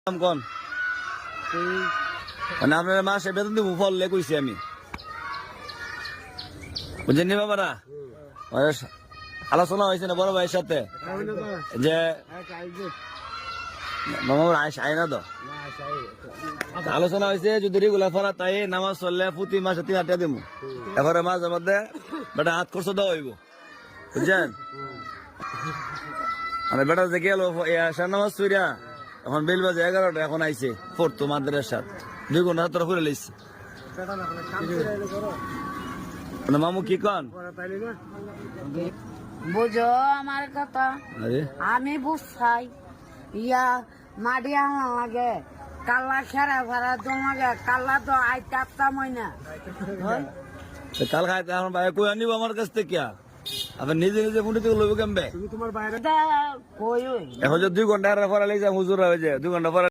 কোন মানে আপনার মাসে বেতন দিব ফল কইছি আমি বুঝছেন নি বাবারা আলোচনা হয়েছে না বড় ভাইয়ের সাথে যে মামা আয় না তো আলোচনা হয়েছে যদি রেগুলার ফরা তাই নামাজ চললে প্রতি মাসে 3,000 টাকা দিব এবারে মাঝে মধ্যে বেটা হাত খরচ দেওয়া হইব বুঝছেন মানে বেটা যে গেল নামাজ চুরিয়া এখন বেল বাজে 11টা এখন আইছে পড়তো মাদ্রাসার 2 ঘন্টা তোরা করে লইছে মামু কি কন বুঝো আমার কথা আমি বুঝছাই ইয়া মাডিয়া লাগে কাল্লা খেরা ভরা তোমাকে কাল্লা তো আইতে আসতাম না কাল খাইতে আমার ভাই কই আনিব আমার কাছ থেকে আপনি নিজে নিজে ফোন থেকে লইব কেমবে কই এখন যে 2 ঘন্টা পরে লেগে হুজুর হয়ে যায় 2 ঘন্টা পরে